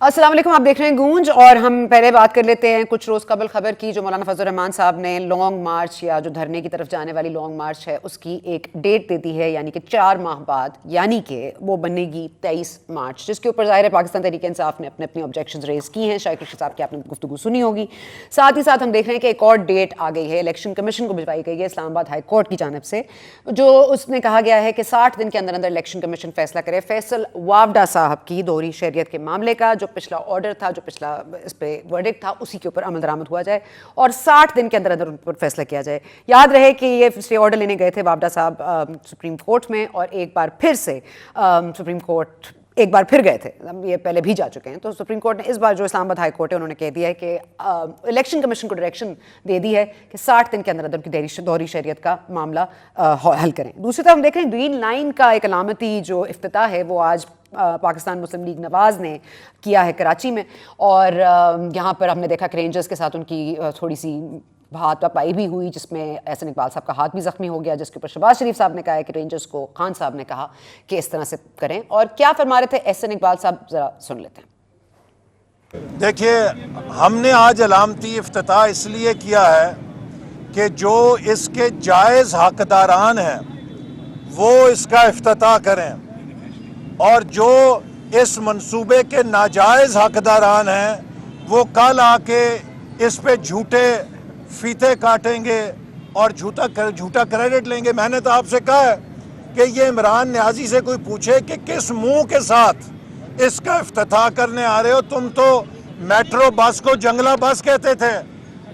السلام علیکم، آپ دیکھ رہے ہیں گونج، اور ہم پہلے بات کر لیتے ہیں کچھ روز قبل خبر کی جو مولانا فضل الرحمان صاحب نے لانگ مارچ یا جو دھرنے کی طرف جانے والی لانگ مارچ ہے اس کی ایک ڈیٹ دے دی ہے، یعنی کہ 4 ماہ بعد، یعنی کہ وہ بنے گی 23 مارچ، جس کے اوپر ظاہر ہے پاکستان تحریک انصاف نے اپنی آبجیکشنز ریز کی ہیں. شاہد رشید صاحب کی آپ نے گفتگو سنی ہوگی. ساتھ ہی ساتھ ہم دیکھ رہے ہیں کہ ایک اور ڈیٹ آ گئی ہے، الیکشن کمیشن کو بھجوائی گئی ہے اسلام آباد ہائی کورٹ کی جانب سے، جو اس نے کہا گیا ہے کہ 60 دن کے اندر اندر الیکشن کمیشن فیصلہ کرے فیصل واوڈا صاحب کی دوہری شہریت کے معاملے کا. جو پچھلا آرڈر تھا، جو پچھلا اس پہ ورڈکٹ تھا، اسی کے اوپر عمل درآمد ہوا جائے اور 60 دن کے اندر اندر ان پر فیصلہ کیا جائے. یاد رہے کہ یہ اسٹے آرڈر لینے گئے تھے واوڈا صاحب سپریم کورٹ میں، اور ایک بار پھر سے سپریم کورٹ ایک بار پھر گئے تھے، یہ پہلے بھی جا چکے ہیں. تو سپریم کورٹ نے اس بار جو اسلام آباد ہائی کورٹ ہے انہوں نے کہہ دیا ہے کہ الیکشن کمیشن کو ڈائریکشن دے دی ہے کہ 60 دن کے اندر اندر کی دوہری شہریت کا معاملہ حل کریں. دوسری طرف ہم دیکھ رہے ہیں گرین لائن کا ایک علامتی جو افتتاح ہے وہ آج پاکستان مسلم لیگ نواز نے کیا ہے کراچی میں، اور یہاں پر ہم نے دیکھا کہ رینجرز کے ساتھ ان کی تھوڑی سی ہاتھ پائی بھی ہوئی، جس میں احسن اقبال صاحب کا ہاتھ بھی زخمی ہو گیا، جس کے اوپر شہباز شریف صاحب نے کہا ہے کہ رینجرز کو خان صاحب نے کہا کہ اس طرح سے کریں. اور کیا فرما رہے تھے احسن اقبال صاحب، ذرا سن لیتے ہیں. دیکھیے، ہم نے آج علامتی افتتاح اس لیے کیا ہے کہ جو اس کے جائز حقداران ہیں وہ اس کا افتتاح کریں، اور جو اس منصوبے کے ناجائز حقداران ہیں وہ کل آ کے اس پہ جھوٹے فیتے کاٹیں گے اور جھوٹا کریڈٹ لیں گے. میں نے تو آپ سے کہا ہے کہ یہ عمران نیازی سے کوئی پوچھے کہ کس منہ کے ساتھ اس کا افتتاح کرنے آ رہے ہو. تم تو میٹرو بس کو جنگلہ بس کہتے تھے،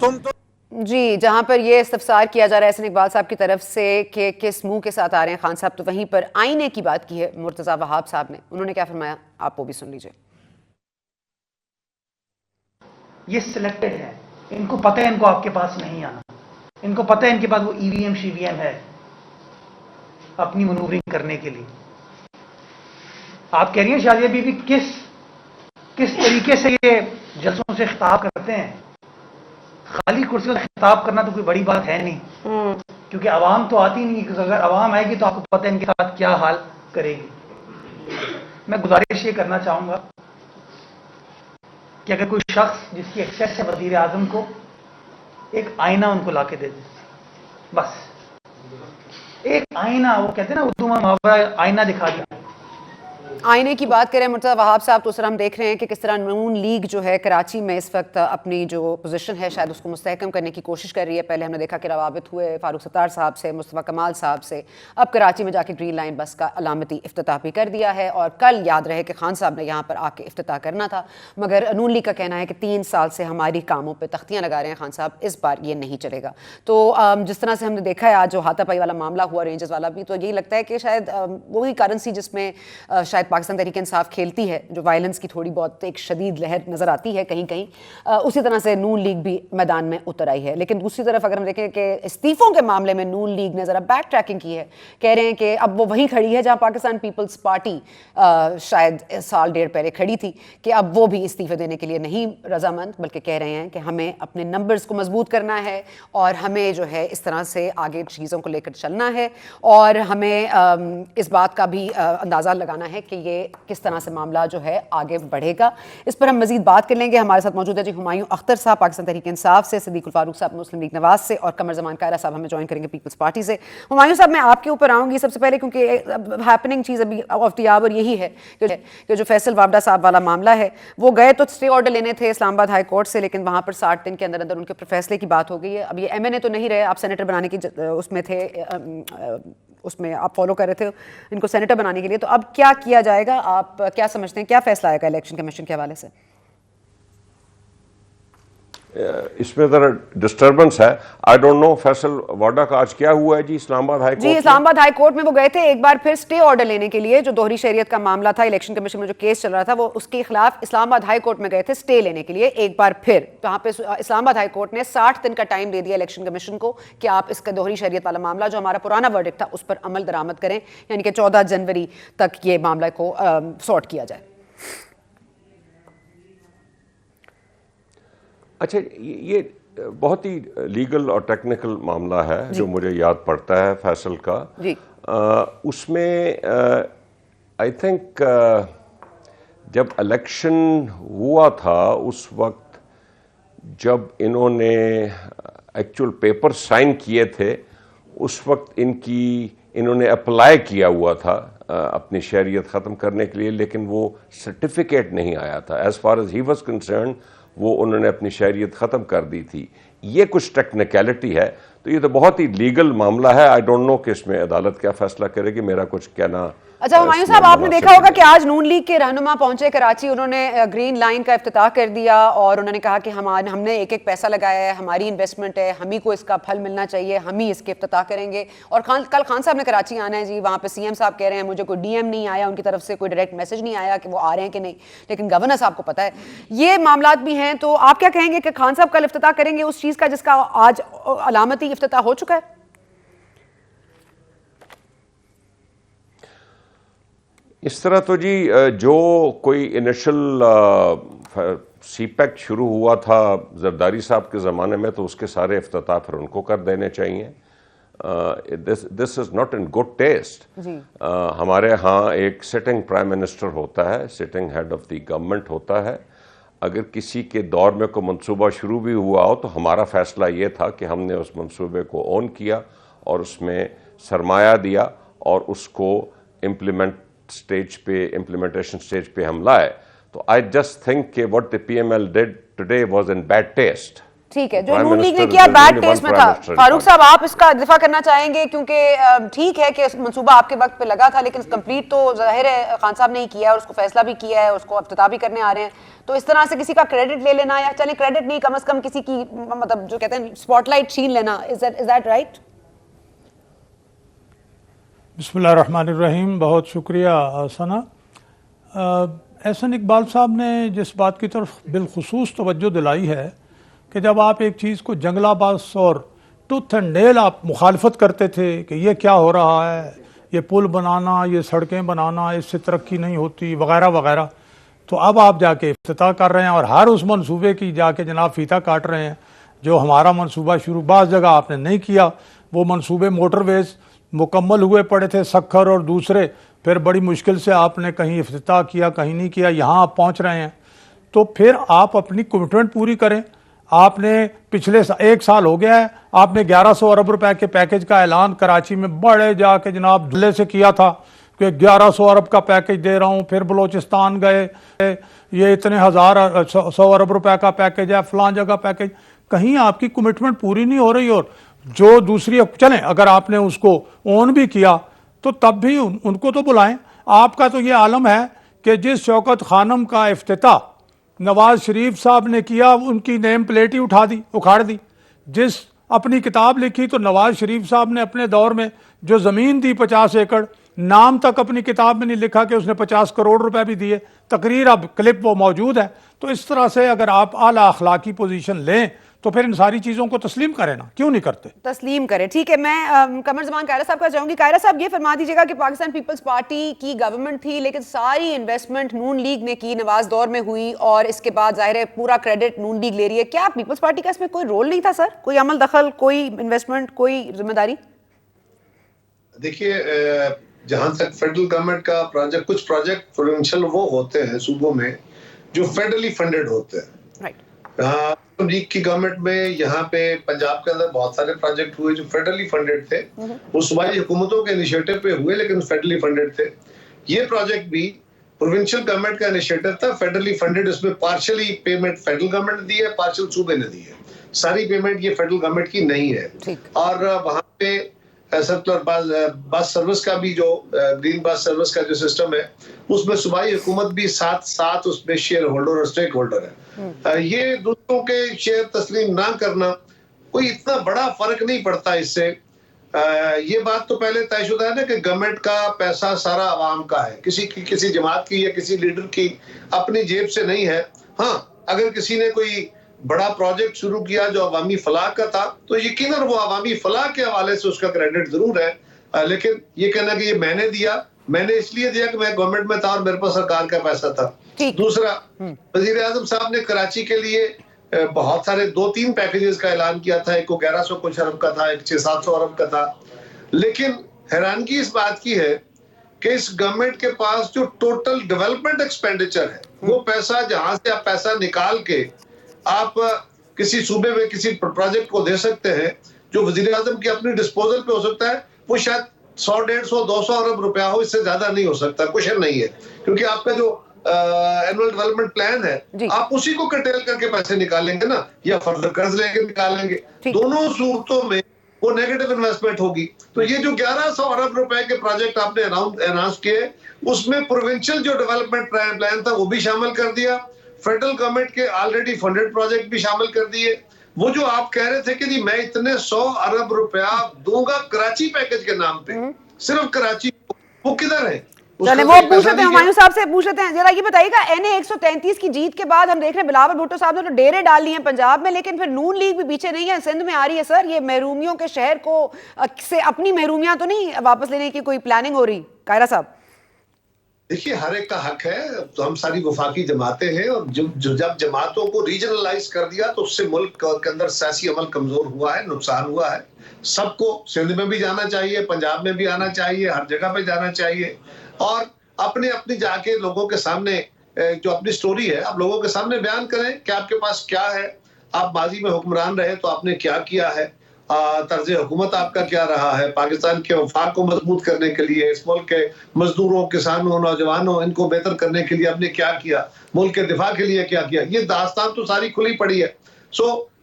تم تو جی، جہاں پر یہ استفسار کیا جا رہا ہے احسن اقبال صاحب کی طرف سے کہ کس منہ کے ساتھ آ رہے ہیں خان صاحب، تو وہیں پر آئینے کی بات کی ہے مرتضیٰ وہاب صاحب نے. انہوں نے کیا فرمایا، آپ وہ بھی سن لیجئے. یہ سلیکٹڈ ہے، ان کو پتہ ہے ان کو آپ کے پاس نہیں آنا، ان کو پتہ ہے ان کے پاس وہ ای وی ایم شی وی ایم ہے اپنی منورنگ کرنے کے لیے. آپ کہہ رہی ہیں شادیہ بی بی کس طریقے سے یہ جلسوں سے خطاب کرتے ہیں. خالی کرسیوں سے خطاب کرنا تو کوئی بڑی بات ہے نہیں، کیونکہ عوام تو آتی نہیں، کیونکہ اگر عوام آئے گی تو آپ کو پتہ ہے ان کے ساتھ کیا حال کرے گی. میں گزارش یہ کرنا چاہوں گا کہ اگر کوئی شخص جس کی ایکسیس ہے وزیر اعظم کو، ایک آئینہ ان کو لا کے دے دے، بس ایک آئینہ. وہ کہتے ہیں نا اردو میں محاورہ آئینہ دکھا دیا. آئینے کی بات کریں مرتضیٰ وہاب صاحب، تو اس طرح ہم دیکھ رہے ہیں کہ کس طرح نون لیگ جو ہے کراچی میں اس وقت اپنی جو پوزیشن ہے شاید اس کو مستحکم کرنے کی کوشش کر رہی ہے. پہلے ہم نے دیکھا کہ روابط ہوئے فاروق ستار صاحب سے، مصطفیٰ کمال صاحب سے، اب کراچی میں جا کے گرین لائن بس کا علامتی افتتاح بھی کر دیا ہے. اور کل یاد رہے کہ خان صاحب نے یہاں پر آ کے افتتاح کرنا تھا، مگر نون لیگ کا کہنا ہے کہ 3 سال سے ہماری کاموں پہ تختیاں لگا رہے ہیں خان صاحب، اس بار یہ نہیں چلے گا. تو جس طرح سے ہم نے دیکھا ہے آج جو ہاتھا پائی والا معاملہ ہوا رینجرز والا بھی، تو یہی لگتا ہے کہ شاید وہی کرنسی جس میں شاید پاکستان تحریک انصاف کھیلتی ہے، جو وائلنس کی تھوڑی بہت ایک شدید لہر نظر آتی ہے کہیں کہیں، اسی طرح سے نون لیگ بھی میدان میں اتر آئی ہے. لیکن دوسری طرف اگر ہم دیکھیں کہ استعفوں کے معاملے میں نون لیگ نے ذرا بیک ٹریکنگ کی ہے، کہہ رہے ہیں کہ اب وہ وہیں کھڑی ہے جہاں پاکستان پیپلز پارٹی شاید سال ڈیڑھ پہلے کھڑی تھی، کہ اب وہ بھی استعفے دینے کے لیے نہیں رضامند، بلکہ کہہ رہے ہیں کہ ہمیں اپنے نمبرز کو مضبوط کرنا ہے اور ہمیں جو ہے اس طرح سے آگے چیزوں کو لے کر چلنا ہے، اور ہمیں اس بات کا بھی اندازہ لگانا ہے کہ یہ کس طرح سے معاملہ جو ہے آگے بڑھے گا. اس پر ہم مزید بات کر لیں گے. ہمارے ساتھ موجود ہے جی ہمایوں اختر صاحب پاکستان تحریک انصاف سے، صدیق الفاروق صاحب مسلم لیگ نواز سے، اور قمر زمان کائرہ صاحب ہمیں جوائن کریں گے پیپلز پارٹی سے. ہمایوں صاحب میں آپ کے اوپر آؤں گی سب سے پہلے، کیونکہ ہیپننگ چیز ابھی آف دی آور یہی ہے کہ جو فیصل واوڈا صاحب والا معاملہ ہے، وہ گئے تو اسٹے آرڈر لینے تھے اسلام آباد ہائی کورٹ سے، لیکن وہاں پر 60 دن کے اندر اندر ان کے فیصلے کی بات ہو گئی ہے. اب یہ ایم این اے تو نہیں رہے، آپ سینیٹر بنانے کی اس میں تھے، اس میں آپ فالو کر رہے تھے ان کو سینیٹر بنانے کے لیے. تو اب کیا کیا جائے گا، آپ کیا سمجھتے ہیں، کیا فیصلہ آئے گا الیکشن کمیشن کے حوالے سے؟ اس میں ذرا ڈسٹربنس ہے. آئی ڈونٹ نو فیصل واڈا کا آج کیا ہوا ہے جی اسلام آباد ہائی کورٹ؟ جی اسلام آباد ہائی کورٹ میں وہ گئے تھے ایک بار پھر اسٹے آرڈر لینے کے لیے، جو دوہری شہریت کا معاملہ تھا الیکشن کمیشن میں جو کیس چل رہا تھا، وہ اس کے خلاف اسلام آباد ہائی کورٹ میں گئے تھے اسٹے لینے کے لیے ایک بار پھر. وہاں پہ اسلام آباد ہائی کورٹ نے 60 دن کا ٹائم دے دیا الیکشن کمیشن کو کہ آپ اس کا دوہری شہریت والا معاملہ جو ہمارا پرانا ورڈکٹ تھا اس پر عمل درآمد کریں، یعنی کہ 14 جنوری تک یہ معاملہ کو سارٹ کیا جائے. اچھا، یہ بہت ہی لیگل اور ٹیکنیکل معاملہ ہے جو مجھے یاد پڑتا ہے فیصل کا. اس میں آئی تھنک جب الیکشن ہوا تھا اس وقت جب انہوں نے ایکچوئل پیپر سائن کیے تھے اس وقت انہوں نے اپلائی کیا ہوا تھا اپنی شہریت ختم کرنے کے لیے، لیکن وہ سرٹیفکیٹ نہیں آیا تھا. As far as he was concerned وہ انہوں نے اپنی شہریت ختم کر دی تھی. یہ کچھ ٹیکنیکلٹی ہے، تو یہ تو بہت ہی لیگل معاملہ ہے. آئی ڈونٹ نو کہ اس میں عدالت کیا فیصلہ کرے گی، میرا کچھ کہنا. اچھا ہمایوں صاحب، آپ نے دیکھا ہوگا کہ آج نون لیگ کے رہنما پہنچے کراچی، انہوں نے گرین لائن کا افتتاح کر دیا اور انہوں نے کہا کہ ہم نے ایک ایک پیسہ لگایا ہے، ہماری انویسٹمنٹ ہے، ہم ہی کو اس کا پھل ملنا چاہیے، ہم ہی اس کے افتتاح کریں گے. اور کل خان صاحب نے کراچی آنا ہے جی، وہاں پہ سی ایم صاحب کہہ رہے ہیں مجھے کوئی ڈی ایم نہیں آیا، ان کی طرف سے کوئی ڈائریکٹ میسج نہیں آیا کہ وہ آ رہے ہیں کہ نہیں، لیکن گورنر صاحب کو پتہ ہے یہ معاملات بھی ہیں. تو آپ کیا کہیں گے کہ خان صاحب کل افتتاح کریں گے اس چیز کا جس کا آج علامتی افتتاح ہو چکا ہے؟ اس طرح تو جی جو کوئی انیشل سی پیک شروع ہوا تھا زرداری صاحب کے زمانے میں، تو اس کے سارے افتتاح پھر ان کو کر دینے چاہیے. This is not an good test. ہمارے ہاں ایک سٹنگ پرائم منسٹر ہوتا ہے، sitting head of the government ہوتا ہے. اگر کسی کے دور میں کوئی منصوبہ شروع بھی ہوا ہو تو ہمارا فیصلہ یہ تھا کہ ہم نے اس منصوبے کو اون کیا اور اس میں سرمایہ دیا اور اس کو امپلیمنٹیشن سٹیج پہ ہم لائے. تو آئی جسٹ تھنک کہ what the PML did today was in bad taste. ٹھیک ہے، جو نون لیگ نے کیا بیڈ ٹیسٹ میں تھا. فاروق صاحب آپ اس کا دفاع کرنا چاہیں گے؟ کیونکہ ٹھیک ہے کہ منصوبہ آپ کے وقت پہ لگا تھا لیکن کمپلیٹ تو ظاہر ہے خان صاحب نے ہی کیا ہے اور اس کو فیصلہ بھی کیا ہے، اس کو افتتاح بھی کرنے آ رہے ہیں. تو اس طرح سے کسی کا کریڈٹ لے لینا، یا چلیں کریڈٹ نہیں کم از کم کسی کی مطلب جو کہتے ہیں اسپاٹ لائٹ چھین لینا، از دیٹ رائٹ؟ بسم اللہ الرحمن الرحیم. بہت شکریہ ثنا. احسن اقبال صاحب نے جس بات کی طرف بالخصوص توجہ دلائی ہے کہ جب آپ ایک چیز کو جنگلا باز اور ٹوتھ اینڈ نیل آپ مخالفت کرتے تھے کہ یہ کیا ہو رہا ہے، یہ پل بنانا، یہ سڑکیں بنانا، اس سے ترقی نہیں ہوتی وغیرہ وغیرہ، تو اب آپ جا کے افتتاح کر رہے ہیں اور ہر اس منصوبے کی جا کے جناب فیتا کاٹ رہے ہیں. جو ہمارا منصوبہ شروع بعض جگہ آپ نے نہیں کیا، وہ منصوبے موٹر ویز مکمل ہوئے پڑے تھے، سکھر اور دوسرے، پھر بڑی مشکل سے آپ نے کہیں افتتاح کیا کہیں نہیں کیا، یہاں آپ پہنچ رہے ہیں. تو پھر آپ اپنی کمٹمنٹ پوری کریں. آپ نے پچھلے 1 سال ہو گیا ہے، آپ نے 1100 ارب روپے کے پیکج کا اعلان کراچی میں بڑے جا کے جناب دلے سے کیا تھا کہ 1100 ارب کا پیکج دے رہا ہوں. پھر بلوچستان گئے، یہ اتنے 100 ارب روپے کا پیکج ہے، فلاں جگہ پیکج. کہیں آپ کی کمٹمنٹ پوری نہیں ہو رہی. اور جو دوسری چلیں اگر آپ نے اس کو اون بھی کیا تو تب بھی ان کو تو بلائیں. آپ کا تو یہ عالم ہے کہ جس شوکت خانم کا افتتاح نواز شریف صاحب نے کیا ان کی نیم پلیٹ ہی اکھاڑ دی. جس اپنی کتاب لکھی تو نواز شریف صاحب نے اپنے دور میں جو زمین دی 50 ایکڑ، نام تک اپنی کتاب میں نہیں لکھا کہ اس نے 50 کروڑ روپے بھی دیے. تقریر اب کلپ وہ موجود ہے. تو اس طرح سے اگر آپ اعلیٰ اخلاقی پوزیشن لیں تو پھر ان ساری چیزوں کو تسلیم کریں نا، کیوں نہیں کرتے؟ تسلیم کریں. ٹھیک ہے، میں قمر زمان قائرہ صاحب کا چاہوں گی. قائرہ صاحب یہ فرما دیجیے گا کہ پاکستان پیپلز پارٹی کی گورنمنٹ تھی لیکن ساری انویسٹمنٹ نون لیگ نے کی، نواز دور میں ہوئی، اور اس کے بعد ظاہر ہے پورا کریڈٹ نون لیگ لے رہی ہے. کیا پیپلز پارٹی کا اس میں کوئی رول نہیں تھا سر؟ کوئی عمل دخل، کوئی انویسٹمنٹ، کوئی ذمہ داری؟ دیکھیے، جہاں تک فیڈرل گورنمنٹ کا پروجیکٹ، کچھ پروجیکٹ پروونشل وہ ہوتے ہیں صوبوں میں جو فیڈرلی فنڈڈ ہوتے ہیں. لیگ کی گورنمنٹ میں یہاں پہ پنجاب کے اندر بہت سارے پروجیکٹ ہوئے جو فیڈرلی فنڈڈ تھے. وہ صوبائی حکومتوں کے انیشیٹو پہ ہوئے لیکن فیڈرلی فنڈڈ تھے. یہ پروجیکٹ بھی پروونشل گورنمنٹ کا انیشیٹو تھا، فیڈرلی فنڈڈ. اس میں پارشلی پیمنٹ فیڈرل گورنمنٹ نے دی ہے، پارشل صوبے نے دی ہے. ساری پیمنٹ یہ فیڈرل گورنمنٹ کی نہیں ہے. اور وہاں پہ سرکولر بس سروس کا بھی، جو گرین بس سروس کا جو سسٹم ہے، اس میں صوبائی حکومت بھی ساتھ اس میں شیئر ہولڈر اور اسٹیک ہولڈر ہے. یہ دوسروں کے شیئر تسلیم نہ کرنا کوئی اتنا بڑا فرق نہیں پڑتا اس سے. یہ بات تو پہلے طے شدہ ہے نا کہ گورنمنٹ کا پیسہ سارا عوام کا ہے، کسی جماعت کی یا کسی لیڈر کی اپنی جیب سے نہیں ہے. ہاں، اگر کسی نے کوئی بڑا پروجیکٹ شروع کیا جو عوامی فلاح کا تھا تو یقیناً وہ عوامی فلاح کے حوالے سے اس کا کریڈٹ ضرور ہے. لیکن یہ کہنا کہ یہ میں نے دیا، میں نے اس لیے دیا کہ میں گورنمنٹ میں تھا اور میرے پاس سرکار کا پیسہ تھا. دوسرا، وزیر اعظم صاحب نے کراچی کے لیے بہت سارے 2-3 پیکیجز کا اعلان کیا تھا. ایک کو 1100 کچھ ارب کا تھا، ایک 600-700 ارب کا تھا. لیکن حیرانگی اس بات کی ہے کہ اس گورنمنٹ کے پاس جو ٹوٹل ڈیولپمنٹ ایکسپینڈیچر ہے وہ پیسہ جہاں سے آپ پیسہ نکال کے آپ کسی صوبے میں کسی پروجیکٹ کو دے سکتے ہیں جو وزیر اعظم کی اپنی ڈسپوزل پہ ہو سکتا ہے، وہ شاید 100 150 200 ارب روپیہ ہو، اس سے زیادہ نہیں ہو سکتا، کوشچن نہیں ہے، کیونکہ آپ کا جو اینول ڈیولپمنٹ پلان ہے آپ اسی کو کرٹیل کر کے پیسے نکالیں گے نا، یا فردر قرض لے کے نکالیں گے، دونوں صورتوں میں وہ نیگیٹو انویسٹمنٹ ہوگی. تو یہ جو 1100 ارب روپے کے پروجیکٹ آپ نے اناؤنس کیے، اس میں پروونشل جو ڈیولپمنٹ پلان تھا وہ بھی شامل کر دیا، فیڈرل گورنمنٹ کے آلریڈی فنڈڈ پروجیکٹ بھی شامل کر دیے. وہ جو آپ کہہ رہے تھے کہ جی میں اتنے 100 ارب روپیہ دوں گا کراچی پیکج کے نام پہ، صرف کراچی، وہ کدھر ہے؟ چلیں وہ پوچھ لیتے ہیں، ہمایوں صاحب سے پوچھ لیتے ہیں. ذرا یہ بتائیے گا این اے 133 کی جیت کے بعد ہم دیکھ رہے ہیں بلاول بھٹو صاحب نے تو ڈیرے ڈال لی ہیں پنجاب میں، لیکن پھر نون لیگ بھی پیچھے نہیں ہے، سندھ میں آ رہی ہے. سر یہ محرومیوں کے شہر کو سے اپنی محرومیاں تو نہیں واپس لینے کی کوئی پلاننگ ہو رہی؟ قاہرہ صاحب دیکھیے ہر ایک کا حق ہے، تو ہم ساری وفاقی جماعتیں ہیں، اور جب جماعتوں کو ریجنلائز کر دیا تو اس سے ملک کے اندر سیاسی عمل کمزور ہوا ہے، نقصان ہوا ہے. سب کو سندھ میں بھی جانا چاہیے، پنجاب میں بھی آنا چاہیے، ہر جگہ پہ جانا چاہیے، اور اپنی جا کے لوگوں کے سامنے جو اپنی سٹوری ہے آپ لوگوں کے سامنے بیان کریں کہ آپ کے پاس کیا ہے، آپ ماضی میں حکمران رہے تو آپ نے کیا کیا ہے، طرز حکومت آپ کا کیا رہا ہے، پاکستان کے وفاق کو مضبوط کرنے کے لیے، اس ملک کے مزدوروں، کسانوں، نوجوانوں، ان کو بہتر کرنے کے لیے آپ نے کیا کیا، ملک کے دفاع کے لیے کیا کیا. یہ داستان تو ساری کھلی پڑی ہے.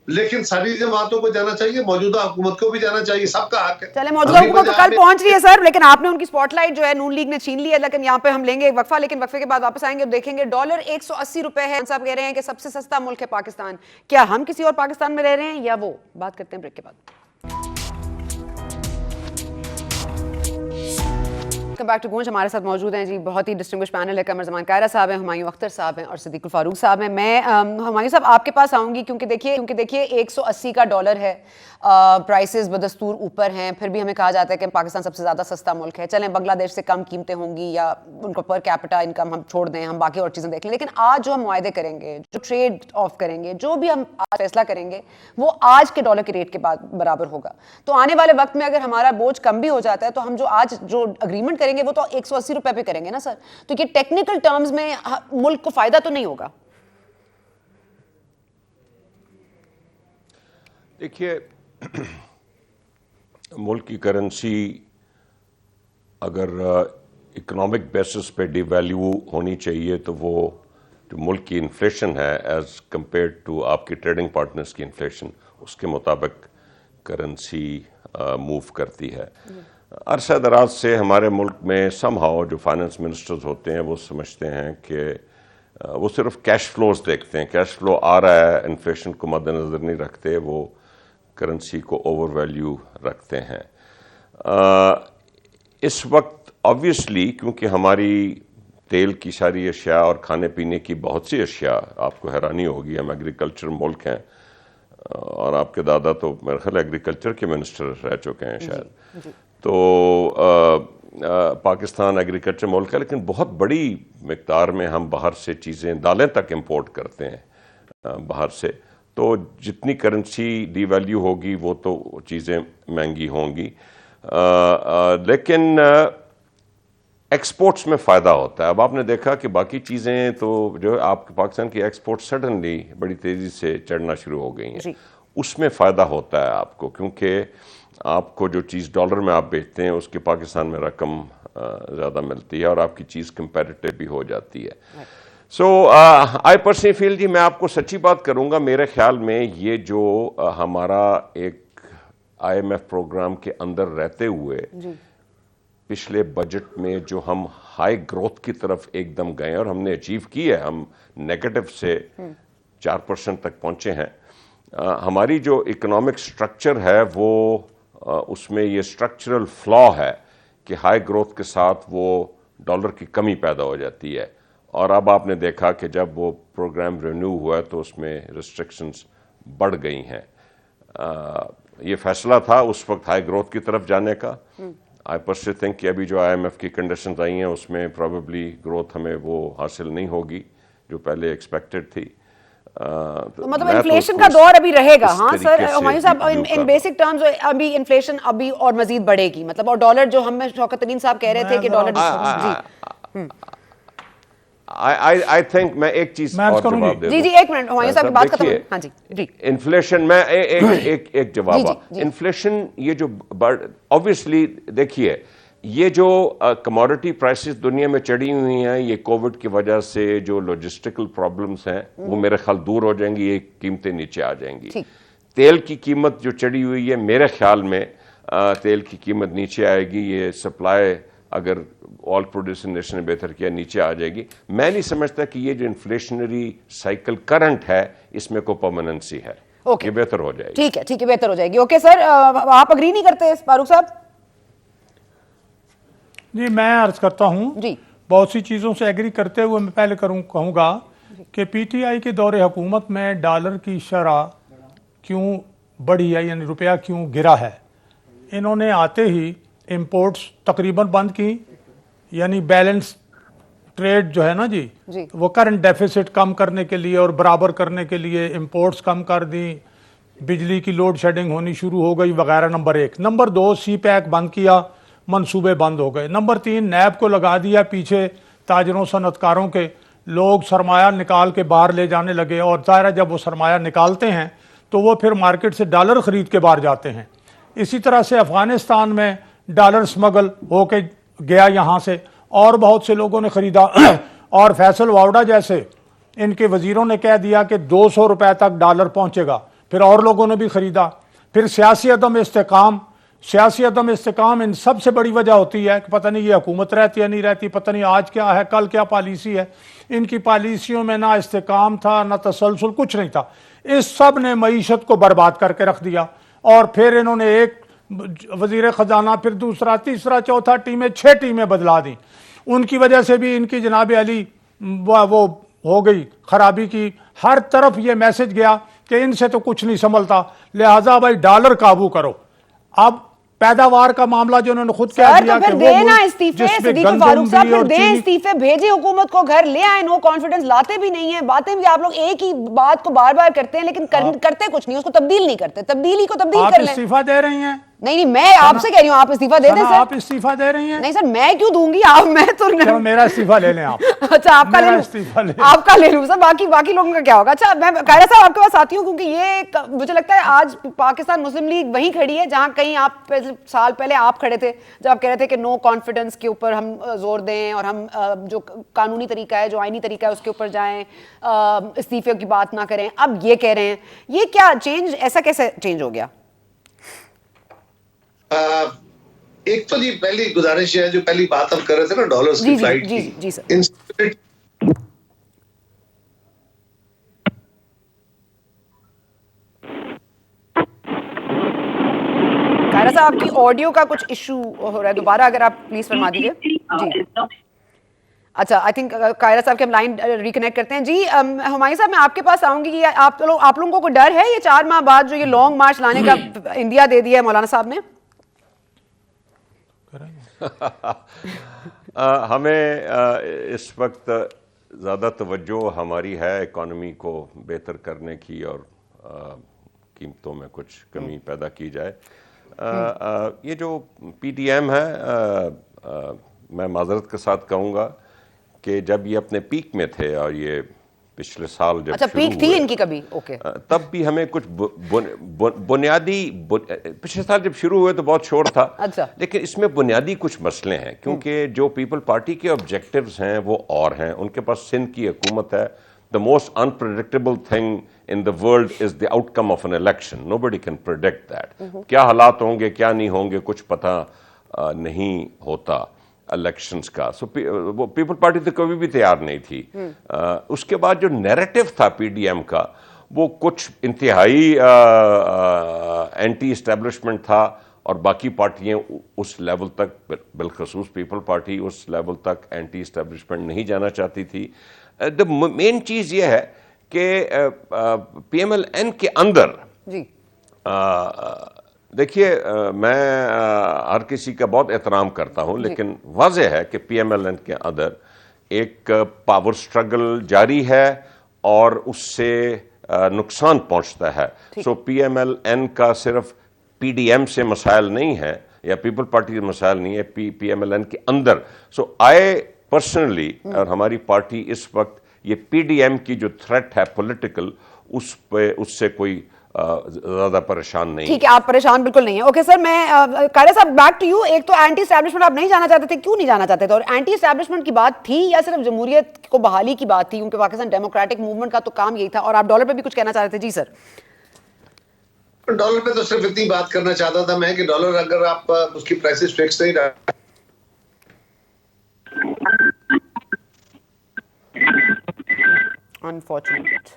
لیکن ساری جماعتوں کو جانا چاہیے، موجودہ حکومت کو بھی جانا چاہیے، سب کا حق ہے. چلے موجودہ حکومت تو کل پہنچ رہی ہے سر، لیکن آپ نے ان کی سپاٹ لائٹ جو ہے نون لیگ نے چھین لی ہے. لیکن یہاں پہ ہم لیں گے ایک وقفہ، لیکن وقفے کے بعد واپس آئیں گے، دیکھیں گے ڈالر 180 روپے ہے. صاحب کہہ رہے ہیں کہ سب سے سستا ملک ہے پاکستان. کیا ہم کسی اور پاکستان میں رہ رہے ہیں یا وہ؟ بات کرتے ہیں بریک کے بعد. ویلکم بیک ٹو گونج. ہمارے ساتھ موجود ہیں جی بہت ہی ڈسٹنگوش پینل ہے. قمر زمان قاہرہ صاحب ہیں، ہمایوں اختر صاحب ہیں، اور صدیق الفاروق صاحب ہیں. میں ہمایوں صاحب آپ کے پاس آؤں گی کیونکہ دیکھیے 180 کا ڈالر ہے، پرائسز بدستور اوپر ہیں، پھر بھی ہمیں کہا جاتا ہے کہ پاکستان سب سے زیادہ سستا ملک ہے. چلیں بنگلہ دیش سے کم قیمتیں ہوں گی یا ان کو پر کیپٹا انکم ہم چھوڑ دیں، ہم باقی اور چیزیں دیکھ لیں. لیکن آج جو ہم معاہدے کریں گے، جو ٹریڈ آف کریں گے، جو بھی ہم آج فیصلہ کریں گے، وہ آج کے ڈالر کے ریٹ کے برابر ہوگا. تو آنے والے وقت میں اگر ہمارا بوجھ کم بھی ہو جاتا ہے تو ہم جو آج جو اگریمنٹ کریں گے وہ تو 180 روپے پہ کریں گے نا سر. تو یہ ٹیکنیکل ٹرمز میں ملک کو فائدہ تو نہیں ہوگا؟ دیکھیے ملک کی کرنسی اگر اکنامک بیسس پہ ڈی ویلیو ہونی چاہیے تو وہ جو ملک کی انفلیشن ہے ایز کمپیئر ٹو آپ کی ٹریڈنگ پارٹنرز کی انفلیشن، اس کے مطابق کرنسی موو کرتی ہے. عرصہ دراز سے ہمارے ملک میں سم ہاؤ جو فائنانس منسٹرز ہوتے ہیں وہ سمجھتے ہیں کہ وہ صرف کیش فلوز دیکھتے ہیں، کیش فلو آ رہا ہے، انفلیشن کو مد نظر نہیں رکھتے، وہ کرنسی کو اوور ویلیو رکھتے ہیں. اس وقت آبویسلی کیونکہ ہماری تیل کی ساری اشیاء اور کھانے پینے کی بہت سی اشیاء، آپ کو حیرانی ہوگی، ہم ایگریکلچر ملک ہیں، اور آپ کے دادا تو میرے خیال ایگریکلچر کے منسٹر رہ چکے ہیں شاید. تو پاکستان ایگریکلچر ملک ہے، لیکن بہت بڑی مقدار میں ہم باہر سے چیزیں، دالیں تک امپورٹ کرتے ہیں باہر سے. تو جتنی کرنسی ڈی ویلیو ہوگی وہ تو چیزیں مہنگی ہوں گی، لیکن ایکسپورٹس میں فائدہ ہوتا ہے. اب آپ نے دیکھا کہ باقی چیزیں تو جو آپ پاکستان کی ایکسپورٹ سڈنلی بڑی تیزی سے چڑھنا شروع ہو گئی ہیں، اس میں فائدہ ہوتا ہے آپ کو، کیونکہ آپ کو جو چیز ڈالر میں آپ بیچتے ہیں اس کی پاکستان میں رقم زیادہ ملتی ہے اور آپ کی چیز کمپیریٹیو بھی ہو جاتی ہے. سو آئی پرسنلی فیل جی، میں آپ کو سچی بات کروں گا، میرے خیال میں یہ جو ہمارا ایک آئی ایم ایف پروگرام کے اندر رہتے ہوئے پچھلے بجٹ میں جو ہم ہائی گروتھ کی طرف ایک دم گئے اور ہم نے اچیو کی ہے، ہم نیگیٹو سے 4% تک پہنچے ہیں. ہماری جو اکنامک سٹرکچر ہے وہ اس میں یہ سٹرکچرل فلا ہے کہ ہائی گروتھ کے ساتھ وہ ڈالر کی کمی پیدا ہو جاتی ہے. اور اب آپ نے دیکھا کہ جب وہ پروگرام رینیو ہوا تو اس میں ریسٹرکشنز بڑھ گئی ہیں. یہ فیصلہ تھا اس وقت ہائی گروتھ کی طرف جانے کا. آئی پرسنلی تھنک کہ ابھی جو آئی ایم ایف کی کنڈیشنز آئی ہیں اس میں پرابیبلی گروتھ ہمیں وہ حاصل نہیں ہوگی جو پہلے ایکسپیکٹڈ تھی. مطلب انفلیشن کا دور ابھی رہے گا. ہاں سر ہمایوں صاحب, ان بیسک ٹرمز ابھی انفلیشن ابھی اور مزید بڑھے گی, مطلب اور ڈالر جو ہم شوکت ترین صاحب کہہ رہے تھے کہ ڈالر I think میں ایک چیز اور جواب دے دوں. جی ایک منٹ ہمایوں صاحب کی بات ختم. ہاں جی انفلیشن میں ایک جواب. انفلیشن یہ جو obviously دیکھیے یہ جو کموڈٹی پرائسز دنیا میں چڑھی ہوئی ہیں, یہ کووڈ کی وجہ سے جو لاجسٹیکل پرابلمس ہیں وہ میرے خیال دور ہو جائیں گی, یہ قیمتیں نیچے آ جائیں گی. تیل کی قیمت جو چڑھی ہوئی ہے میرے خیال میں تیل کی قیمت نیچے آئے گی, یہ سپلائی اگر آل پروڈیوسنگ نیشن نے بہتر کیا نیچے آ جائے گی. میں نہیں سمجھتا کہ یہ جو انفلیشنری سائیکل کرنٹ ہے اس میں کوئی پرماننسی ہے, یہ بہتر ہو جائے گی. ٹھیک ہے بہتر ہو جائے گی. اوکے سر, آپ اگری نہیں کرتے فاروق صاحب؟ جی میں عرض کرتا ہوں, بہت سی چیزوں سے ایگری کرتے ہوئے میں پہلے کہوں گا کہ پی ٹی آئی کے دور حکومت میں ڈالر کی شرح کیوں بڑھی ہے, یعنی روپیہ کیوں گرا ہے. انہوں نے آتے ہی امپورٹس تقریباً بند کی, یعنی بیلنس ٹریڈ جو ہے نا جی وہ کرنٹ ڈیفیسٹ کم کرنے کے لیے اور برابر کرنے کے لیے امپورٹس کم کر دیں, بجلی کی لوڈ شیڈنگ ہونی شروع ہو گئی وغیرہ. نمبر 1. نمبر 2, سی پیک بند کیا, منصوبے بند ہو گئے. نمبر 3, نیب کو لگا دیا پیچھے تاجروں صنعت کاروں کے, لوگ سرمایہ نکال کے باہر لے جانے لگے, اور ظاہر ہے جب وہ سرمایہ نکالتے ہیں تو وہ پھر مارکیٹ سے ڈالر خرید کے باہر جاتے ہیں. اسی طرح سے افغانستان میں ڈالر سمگل ہو کے گیا یہاں سے, اور بہت سے لوگوں نے خریدا, اور فیصل واوڈا جیسے ان کے وزیروں نے کہہ دیا کہ 200 روپے تک ڈالر پہنچے گا, پھر اور لوگوں نے بھی خریدا. پھر سیاسی عدم استحکام ان سب سے بڑی وجہ ہوتی ہے کہ پتہ نہیں یہ حکومت رہتی ہے نہیں رہتی, پتہ نہیں آج کیا ہے کل کیا پالیسی ہے. ان کی پالیسیوں میں نہ استحکام تھا نہ تسلسل, کچھ نہیں تھا. اس سب نے معیشت کو برباد کر کے رکھ دیا, اور پھر انہوں نے ایک وزیر خزانہ, پھر دوسرا, تیسرا, چوتھا, 6 ٹیمیں بدلا دیں. ان کی وجہ سے بھی ان کی جناب علی وہ ہو گئی خرابی کی. ہر طرف یہ میسج گیا کہ ان سے تو کچھ نہیں سنبھلتا, لہٰذا بھائی ڈالر قابو کرو. اب پیداوار کا معاملہ جو انہوں نے خود کہہ دیا کہ وہ استعفے بھیجے حکومت کو گھر لے آئے, نو کانفیڈنس لاتے بھی نہیں ہیں, باتیں بھی آپ لوگ ایک ہی بات کو بار بار کرتے ہیں لیکن کرتے کچھ نہیں, اس کو تبدیل نہیں کرتے. تبدیلی کو تبدیل کر لیں. استعفیٰ دے رہی ہیں؟ نہیں میں آپ سے کہہ رہی ہوں آپ استعفیٰ دے دیں سر. آپ استعفیٰ دے رہی ہیں؟ نہیں سر میں کیوں دوں گی, آپ میں تو میرا استعفیٰ لے لیں آپ. اچھا آپ کا لے لوں, آپ کا لے لوں سر, باقی لوگوں کا کیا ہوگا. اچھا میں قاہرہ صاحب آپ کے پاس آتی ہوں کیونکہ یہ مجھے لگتا ہے آج پاکستان مسلم لیگ وہیں کھڑی ہے جہاں کہیں آپ سال پہلے آپ کھڑے تھے جب آپ کہہ رہے تھے کہ نو کانفیڈنس کے اوپر ہم زور دیں اور ہم جو قانونی طریقہ ہے جو آئینی طریقہ ہے اس کے اوپر جائیں, استعفے کی بات نہ کریں. اب یہ کہہ رہے ہیں, یہ کیا چینج, ایسا کیسے چینج ہو گیا؟ ایک تو جی پہلی گزارش ہے, جو پہلی بات ہم کر رہے تھے نا ڈالرز کی فلائٹ کی, جی سر. قاہرہ صاحب آپ کی آڈیو کا کچھ ایشو ہو رہا ہے, دوبارہ اگر آپ پلیز فرما دیجیے. جی اچھا, آئی تھنک قاہرہ صاحب کے ہم لائن ریکنیکٹ کرتے ہیں. جی ہمایوں صاحب میں آپ کے پاس آؤں گی. آپ لوگوں کو ڈر ہے یہ 4 ماہ بعد جو یہ لانگ مارچ لانے کا انڈیا دے دیا ہے مولانا صاحب نے؟ ہمیں اس وقت زیادہ توجہ ہماری ہے اکانومی کو بہتر کرنے کی اور قیمتوں میں کچھ کمی پیدا کی جائے. یہ جو پی ٹی ایم ہے, میں معذرت کے ساتھ کہوں گا کہ جب یہ اپنے پیک میں تھے اور یہ پچھلے سال جب اچھا پیک تھی ان کی کبھی, اوکے, تب بھی ہمیں کچھ بنیادی پچھلے سال جب شروع ہوئے تو بہت شور تھا, لیکن اس میں بنیادی کچھ مسئلے ہیں کیونکہ جو پیپل پارٹی کے آبجیکٹیوز ہیں وہ اور ہیں. ان کے پاس سندھ کی حکومت ہے. The most unpredictable thing in the world is the outcome of an election. Nobody can predict that. کیا حالات ہوں گے کیا نہیں ہوں گے کچھ پتہ نہیں ہوتا الیکشنز کا. سو پیپل پارٹی تو کبھی بھی تیار نہیں تھی. اس کے بعد جو نیریٹو تھا پی ڈی ایم کا وہ کچھ انتہائی اینٹی اسٹیبلشمنٹ تھا, اور باقی پارٹیاں اس لیول تک, بالخصوص پیپل پارٹی اس لیول تک اینٹی اسٹیبلشمنٹ نہیں جانا چاہتی تھی. مین چیز یہ ہے کہ پی ایم ایل این کے اندر دیکھیے میں ہر کسی کا بہت احترام کرتا ہوں, لیکن واضح ہے کہ پی ایم ایل این کے اندر ایک پاور سٹرگل جاری ہے, اور اس سے نقصان پہنچتا ہے. سو پی ایم ایل این کا صرف پی ڈی ایم سے مسائل نہیں ہے یا پیپل پارٹی کے مسائل نہیں ہے, پی ایم ایل این کے اندر. سو آئی پرسنلی اور ہماری پارٹی اس وقت یہ پی ڈی ایم کی جو تھریٹ ہے پولیٹیکل, اس سے کوئی زیادہ پریشان نہیں. ٹھیک ہے, آپ پریشان بالکل نہیں ہیں. اوکے سر, میں قاہرہ صاحب بیک ٹو یو. ایک تو اینٹی اسٹیبلشمنٹ آپ نہیں جانا چاہتے تھے, کیوں نہیں جانا چاہتے تھے؟ اور اینٹی اسٹیبلشمنٹ کی بات تھی یا صرف جمہوریت کو بحالی کی بات تھی؟ کیونکہ پاکستان ڈیموکریٹک موومنٹ کا تو کام یہی تھا. اور آپ ڈالر پہ بھی کچھ کہنا چاہ رہے تھے. جی سر. ڈالر پہ تو صرف اتنی بات کرنا چاہتا تھا میں کہ ڈالر اگر آپ اس کی پرائسز فکس نہیں رہا. انفارچونیٹ.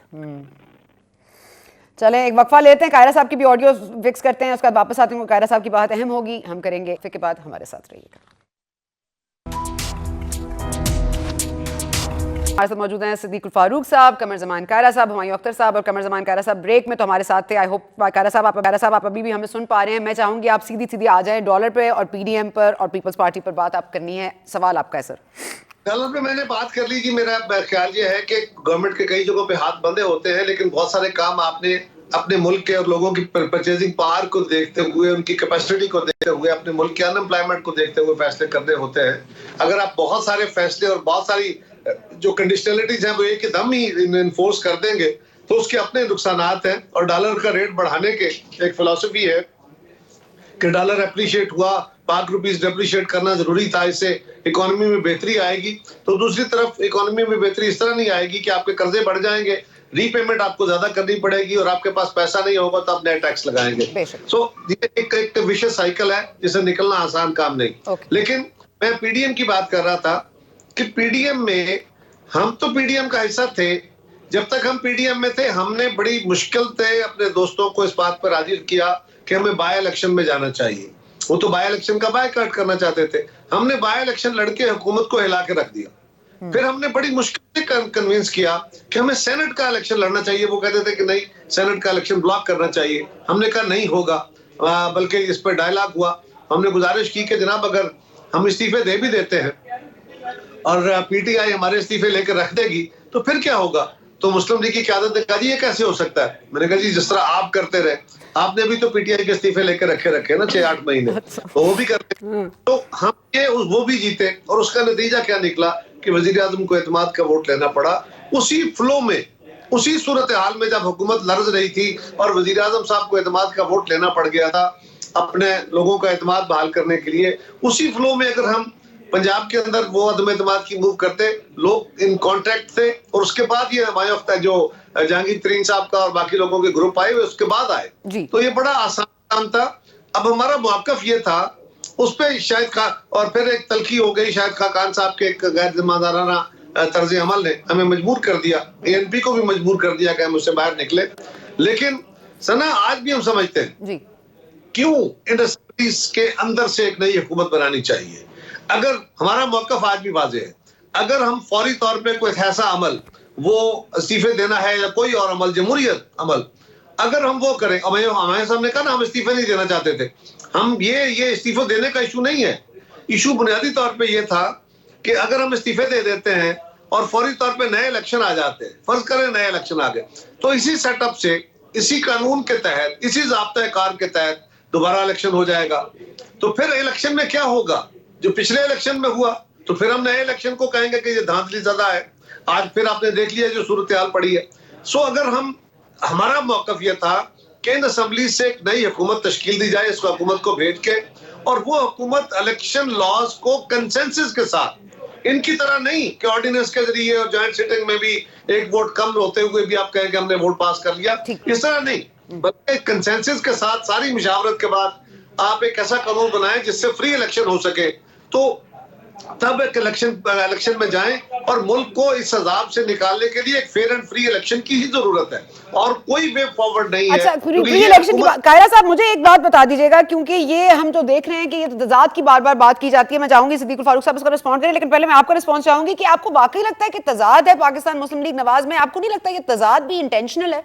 چلیں ایک وقفہ لیتے ہیں, قاہرہ صاحب کی بھی آڈیو فکس کرتے ہیں, اس کے بعد واپس آتے ہیں. قاہرہ صاحب کی بات اہم ہوگی, ہم کریں گے. پھر کے بعد ہمارے ساتھ رہیے گا. ہمارے ساتھ موجود ہیں صدیق الفاروق صاحب, قمر زمان قاہرہ صاحب, ہمایوں اختر صاحب اور قمر زمان قاہرہ صاحب بریک میں تو ہمارے ساتھ تھے. آئی ہوپ قاہرہ صاحب آپ ابھی بھی ہمیں سن پا رہے ہیں. میں چاہوں گی آپ سیدھی آ جائیں ڈالر پہ اور پی ڈی ایم پر اور پیپلز پارٹی پر بات آپ کرنی ہے. سوال آپ کا ہے سر. ڈالر پہ میں نے بات کر لی. جی میرا خیال یہ ہے کہ گورنمنٹ کے کئی جگہوں پہ ہاتھ بندھے ہوتے ہیں, لیکن بہت سارے کام آپ نے اپنے ملک کے اور لوگوں کی پرچیزنگ پاور کو دیکھتے ہوئے, ان کی کیپیسٹی کو دیکھتے ہوئے, اپنے ملک کے ان امپلائمنٹ کو دیکھتے ہوئے فیصلے کرنے ہوتے ہیں. اگر آپ بہت سارے فیصلے اور بہت ساری جو کنڈیشنلٹیز ہیں وہ ایک دم ہی انفورس کر دیں گے تو اس کے اپنے نقصانات ہیں. اور ڈالر کا ریٹ بڑھانے کے ایک فلسفی ہے کہ ڈالر اپریشیٹ ہوا, پاک روپیز ڈپریشیٹ کرنا ضروری تھا, اس سے اکانومی میں بہتری آئے گی. تو دوسری طرف اکانومی میں بہتری اس طرح نہیں آئے گی کہ آپ کے قرضے بڑھ جائیں گے, ری پیمنٹ آپ کو زیادہ کرنی پڑے گی, اور آپ کے پاس پیسہ نہیں ہوگا تو آپ نئے ٹیکس لگائیں گے. سو یہ ایک وشیس سائیکل ہے جسے نکلنا آسان کام نہیں. لیکن میں پی ڈی ایم کی بات کر رہا تھا کہ پی ڈی ایم میں ہم تو پی ڈی ایم کا حصہ تھے. جب تک ہم پی ڈی ایم میں تھے ہم نے بڑی مشکل سے اپنے دوستوں کو اس بات پر راضی کیا کہ ہمیں بائی الیکشن میں جانا چاہیے. وہ تو بائی الیکشن کا بائی کاٹ کرنا چاہتے تھے. ہم نے بائی الیکشن لڑ کے حکومت کو ہلا کے رکھ دیا. پھر ہم نے بڑی مشکل سے کنونس کیا کہ ہمیں سینٹ کا الیکشن لڑنا چاہیے. وہ کہتے تھے کہ نہیں, سینٹ کا الیکشن بلاک کرنا چاہیے. ہم نے کہا نہیں ہوگا, بلکہ اس پہ ڈائلاگ ہوا. ہم نے گزارش کی کہ جناب اگر ہم استعفے دے بھی دیتے ہیں اور پی ٹی آئی ہمارے استعفے لے کے رکھ دے گی تو پھر کیا ہوگا؟ تو مسلم لیگ کی قیادت نے کہا جی یہ کیسے ہو سکتا ہے؟ میں نے کہا جی جس طرح آپ کرتے رہے, آپ نے بھی تو پی ٹی آئی کے استعفے لے کے رکھے نا 6-8 مہینے, وہ بھی کرتے. تو ہم وہ بھی جیتے, اور اس کا نتیجہ کیا نکلا کہ وزیر اعظم کو اعتماد کا ووٹ لینا پڑا. اسی فلو میں, اسی صورتحال میں جب حکومت لرز رہی تھی اور وزیر اعظم صاحب کو اعتماد کا ووٹ لینا پڑ گیا تھا اپنے لوگوں کا اعتماد بحال کرنے کے لیے, اسی فلو میں اگر ہم پنجاب کے اندر وہ عدم اعتماد کی موو کرتے, لوگ ان کانٹیکٹ تھے, اور اس کے بعد یہ ہمایوں اختر جو جہانگیر ترین صاحب کا اور باقی لوگوں کے گروپ آئے ہوئے اس کے بعد آئے, تو یہ بڑا آسان کام تھا. اب ہمارا موقف یہ تھا اس پہ شاید اور پھر ایک تلخی ہو گئی شاید خاقان صاحب کے ایک غیر ذمہ دارانہ طرز عمل نے ہمیں مجبور کر دیا, اے این پی کو بھی مجبور کر دیا کہ ہم اس سے باہر نکلے. لیکن سنا آج بھی ہم سمجھتے ہیں کیوں انڈسٹریز کے اندر سے ایک نئی حکومت بنانی چاہیے. اگر ہمارا موقف آج بھی واضح ہے, اگر ہم فوری طور پہ کوئی ایسا عمل وہ استعفے دینا ہے یا کوئی اور عمل, جمہوریت عمل, اگر ہم وہ کریں, ہمارے سامنے کہا نا ہم استعفے نہیں دینا چاہتے تھے, ہم یہ استعفے دینے کا ایشو نہیں ہے. ایشو بنیادی طور پہ یہ تھا کہ اگر ہم استعفے دے دیتے ہیں اور فوری طور پہ نئے الیکشن آ جاتے ہیں, فرض کریں نئے الیکشن آ گئے, تو اسی سیٹ اپ سے, اسی قانون کے تحت, اسی ضابطۂ کار کے تحت دوبارہ الیکشن ہو جائے گا. تو پھر الیکشن میں کیا ہوگا جو پچھلے الیکشن میں ہوا؟ تو پھر ہم نئے الیکشن کو کہیں گے کہ یہ دھاندلی زدہ ہے. آج پھر آپ نے دیکھ لیا جو صورتحال پڑی ہے. سو اگر ہمارا موقف یہ تھا کہ ان اسمبلی سے ایک نئی حکومت تشکیل دی جائے, اس کو حکومت کو بھیج کے, اور وہ حکومت الیکشن لاز کو کنسنسس کے ساتھ, ان کی طرح نہیں کہ آرڈیننس کے ذریعے اور جوائنٹ سیٹنگ میں بھی ایک ووٹ کم ہوتے ہوئے بھی آپ کہیں کہ ہم نے ووٹ پاس کر لیا, اس طرح نہیں, بلکہ کنسنسس کے ساتھ ساری مشاورت کے بعد آپ ایک ایسا قانون بنائیں جس سے فری الیکشن ہو سکے. تو تب ایک الیکشن میں جائیں, اور ملک کو اس عذاب سے نکالنے کے لیے ایک فیئر اینڈ فری الیکشن کی ہی ضرورت ہے, اور کوئی وے فارورڈ نہیں ہے. اچھا, فری الیکشن کی بات, قاہرہ صاحب مجھے ایک بات بتا دیجیے گا, کیونکہ یہ ہم جو دیکھ رہے ہیں کہ یہ تضاد کی بار بار بات کی جاتی ہے. میں چاہوں گی صدیق الفاروق صاحب اس کا رسپونڈ کریں, لیکن پہلے میں آپ کا رسپانس چاہوں گی کہ آپ کو واقعی لگتا ہے کہ تضاد ہے پاکستان مسلم لیگ نواز میں؟ آپ کو نہیں لگتا یہ تضاد بھی انٹینشنل ہے؟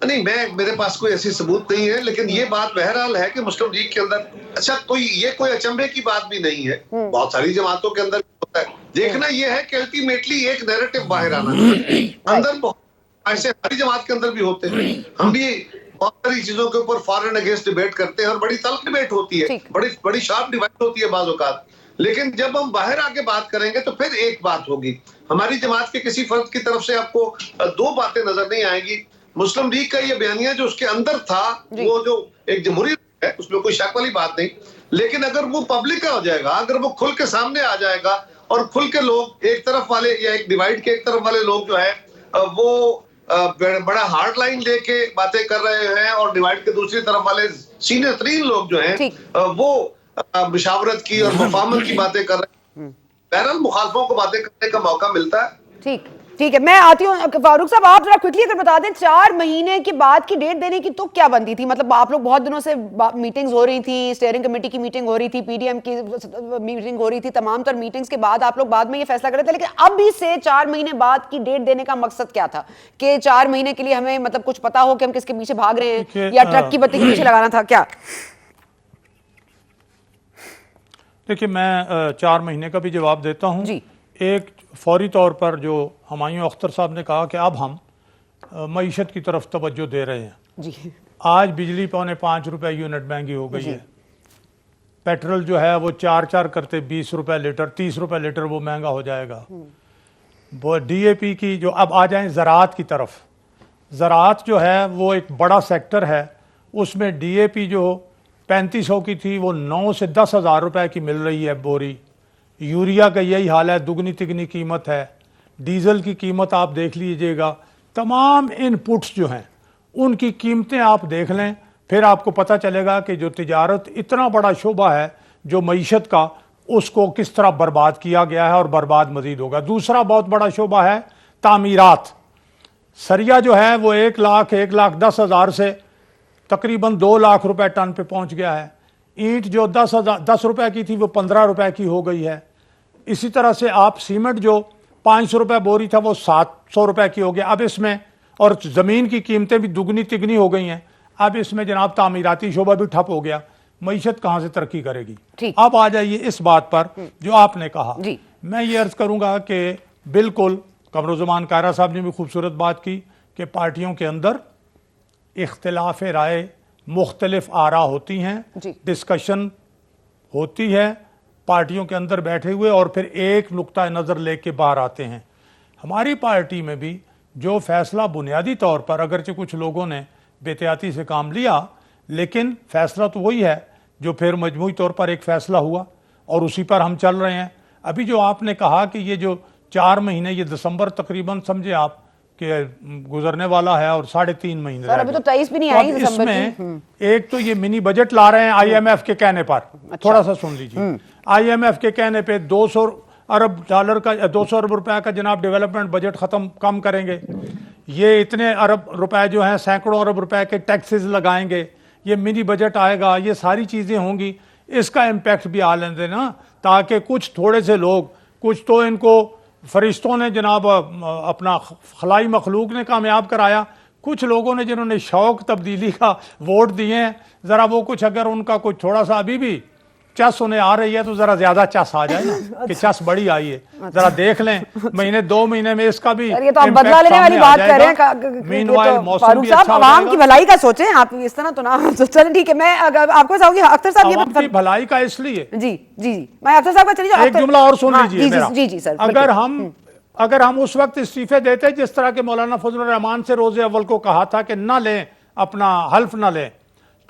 نہیں میرے پاس کوئی ایسی ثبوت نہیں ہے، لیکن یہ بات بہرحال ہے کہ مسلم لیگ کے اندر اچھا کوئی اچنبے کی بات بھی نہیں ہے، بہت ساری جماعتوں کے اندر ہوتا ہے. دیکھنا یہ ہے کہ الٹیمیٹلی ایک نیریٹو باہر آنا چاہیے. اندر بہت ایسے ہماری جماعت کے اندر بھی ہوتے ہیں، ہم بھی بہت ساری چیزوں کے اوپر فار اینڈ اگینسٹ ڈیبیٹ کرتے ہیں اور بڑی تلخ ڈیبیٹ ہوتی ہے، بڑی شارپ ڈیبیٹ ہوتی ہے بعض اوقات. لیکن جب ہم باہر آ کے بات کریں گے تو پھر ایک بات ہوگی. ہماری جماعت کے کسی فرد کی طرف سے آپ کو دو باتیں نظر نہیں آئیں گی. مسلم لیگ کا یہ بیانیہ جو اس کے اندر تھا وہ جو ایک جمہوریت ہے اس میں کوئی شک والی بات نہیں، لیکن اگر وہ پبلک کا ہو جائے گا، اگر وہ کھل کے سامنے آ جائے گا اور کھل کے لوگ ایک طرف والے یا ایک ڈیوائڈ کے ایک طرف والے لوگ جو ہے وہ بڑا ہارڈ لائن لے کے باتیں کر رہے ہیں اور ڈیوائڈ کے دوسری طرف والے سینئر ترین لوگ جو ہیں وہ مشاورت کی اور مفاہمت کی باتیں کر رہے ہیں، بہرحال مخالفوں کو باتیں کرنے کا موقع ملتا ہے. ٹھیک ہے. میں آتی ہوں فاروق صاحب، آپ ذرا کوئکلی اگر بتا دیں 4 مہینے کے بعد کی ڈیٹ دینے کی تو کیا بنتی تھی؟ مطلب آپ لوگ بہت دنوں سے میٹنگز ہو رہی تھی، اسٹیئرنگ کمیٹی کی میٹنگ ہو رہی تھی، پی ڈی ایم کی میٹنگ ہو رہی تھی، تمام تر میٹنگز کے بعد آپ لوگ بعد میں یہ فیصلہ کر رہے تھے، لیکن اب سے 4 مہینے بعد کی ڈیٹ دینے کا مقصد کیا تھا؟ کہ 4 مہینے کے لیے ہمیں مطلب کچھ پتا ہو کہ ہم کس کے پیچھے بھاگ رہے ہیں، یا ٹرک کی بتی کے پیچھے لگانا تھا کیا؟ دیکھیے میں 4 مہینے کا بھی جواب دیتا ہوں. ایک فوری طور پر جو ہمایوں اختر صاحب نے کہا کہ اب ہم معیشت کی طرف توجہ دے رہے ہیں. آج بجلی 4.25 روپے یونٹ مہنگی ہو گئی ہے. پیٹرول جو ہے وہ 4 کرتے 20 روپے لیٹر، 30 روپے لیٹر وہ مہنگا ہو جائے گا. وہ ڈی اے پی کی جو اب آ جائیں زراعت کی طرف. زراعت جو ہے وہ ایک بڑا سیکٹر ہے، اس میں ڈی اے پی جو 3500 کی تھی وہ 9 سے 10 ہزار روپے کی مل رہی ہے بوری. یوریا کا یہی حال ہے، دگنی تگنی قیمت ہے. ڈیزل کی قیمت آپ دیکھ لیجئے گا. تمام ان پٹس جو ہیں ان کی قیمتیں آپ دیکھ لیں، پھر آپ کو پتہ چلے گا کہ جو تجارت اتنا بڑا شعبہ ہے جو معیشت کا، اس کو کس طرح برباد کیا گیا ہے اور برباد مزید ہوگا. دوسرا بہت بڑا شعبہ ہے تعمیرات. سریا جو ہے وہ 1,10,000 سے تقریباً 2 لاکھ روپے ٹن پہ پہنچ گیا ہے. اینٹ جو 10 روپے کی تھی وہ 15 روپے کی ہو گئی ہے. اسی طرح سے آپ سیمنٹ جو 500 روپے بوری تھا وہ 700 روپے کی ہو گیا. اب اس میں اور زمین کی قیمتیں بھی دگنی تگنی ہو گئی ہیں. اب اس میں جناب تعمیراتی شعبہ بھی ٹھپ ہو گیا. معیشت کہاں سے ترقی کرے گی؟ اب آ جائیے اس بات پر جو آپ نے کہا. میں یہ عرض کروں گا کہ بالکل قمرالزمان کائرہ صاحب نے بھی خوبصورت بات کی کہ پارٹیوں کے اندر اختلاف رائے، مختلف آراء ہوتی ہیں، ڈسکشن ہوتی ہے پارٹیوں کے اندر بیٹھے ہوئے، اور پھر ایک نقطہ نظر لے کے باہر آتے ہیں. ہماری پارٹی میں بھی جو فیصلہ بنیادی طور پر اگرچہ کچھ لوگوں نے بے احتیاطی سے کام لیا، لیکن فیصلہ تو وہی ہے جو پھر مجموعی طور پر ایک فیصلہ ہوا اور اسی پر ہم چل رہے ہیں. ابھی جو آپ نے کہا کہ یہ جو 4 مہینے، یہ دسمبر تقریباً سمجھے آپ کہ گزرنے والا ہے اور 3.5 مہینے سر ابھی تو 23 بھی نہیں آئی اس دسمبر میں ایک تو یہ منی بجٹ لا رہے ہیں آئی ایم ایف کے کہنے پر. تھوڑا سا سن لیجیے. آئی ایم ایف کے کہنے پہ 200 ارب ڈالر کا 200 ارب روپے کا جناب ڈیولپمنٹ بجٹ کم کریں گے. یہ اتنے ارب روپے جو ہیں سینکڑوں ارب روپے کے ٹیکسز لگائیں گے. یہ منی بجٹ آئے گا، یہ ساری چیزیں ہوں گی. اس کا امپیکٹ بھی آ لیں دینا، تاکہ کچھ تھوڑے سے لوگ، کچھ تو ان کو فرشتوں نے جناب اپنا خلائی مخلوق نے کامیاب کرایا، کچھ لوگوں نے جنہوں نے شوق تبدیلی کا ووٹ دیے ہیں، ذرا وہ کچھ اگر ان کا کچھ تھوڑا سا ابھی بھی چس انہیں آ رہی ہے تو ذرا زیادہ چس آ جائے نا کہ چس بڑی آئی ہے. ذرا دیکھ لیں مہینے 2 مہینے میں اس کا بھی یہ تو آپ بدلہ لینے والی بات کر رہے ہیں فاروق صاحب. عوام کی بھلائی کا سوچیں آپ، اس طرح تو نہ. چلیں ٹھیک ہے، میں آپ کو بتاؤں گی اختر صاحب عوام کی بھلائی کا اس لیے جی میں اختر صاحب کا چلیے ایک جملہ اور سن لیجیے میرا. جی سر. اگر ہم اس وقت استعفے دیتے جس طرح کے مولانا فضل الرحمان سے روز اول کو کہا تھا کہ نہ لیں، اپنا حلف نہ لیں،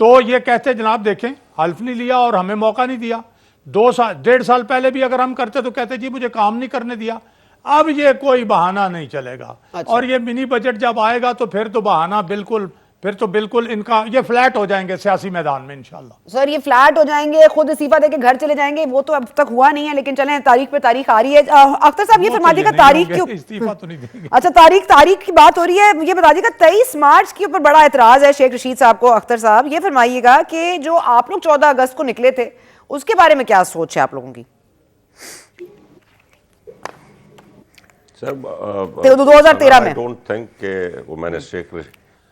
تو یہ کہتے جناب دیکھیں حلف نہیں لیا اور ہمیں موقع نہیں دیا. 1.5 سال پہلے بھی اگر ہم کرتے تو کہتے جی مجھے کام نہیں کرنے دیا. اب یہ کوئی بہانہ نہیں چلے گا. اور یہ منی بجٹ جب آئے گا تو پھر تو بہانہ بالکل ان کا یہ فلیٹ ہو جائیں گے سیاسی میدان میں انشاءاللہ. سر یہ فلیٹ ہو جائیں گے، خود استعفیٰ دے کے گھر چلے جائیں گے، وہ تو اب تک ہوا نہیں ہے، لیکن چلیں تاریخ پہ تاریخ آ رہی ہے. اختر صاحب یہ فرما دیے گا تاریخ کیوں استعفیٰ تو نہیں دیں گے. اچھا تاریخ کی بات ہو رہی ہے، یہ بتا دیے گا 23 مارچ کے اوپر بڑا اعتراض ہے شیخ رشید صاحب کو. اختر صاحب یہ فرمائیے گا کہ جو آپ لوگ 14 اگست کو نکلے تھے اس کے بارے میں کیا سوچ ہے آپ لوگوں کی؟ سر 2013 میں I don't think کہ وہ میں نے شیخ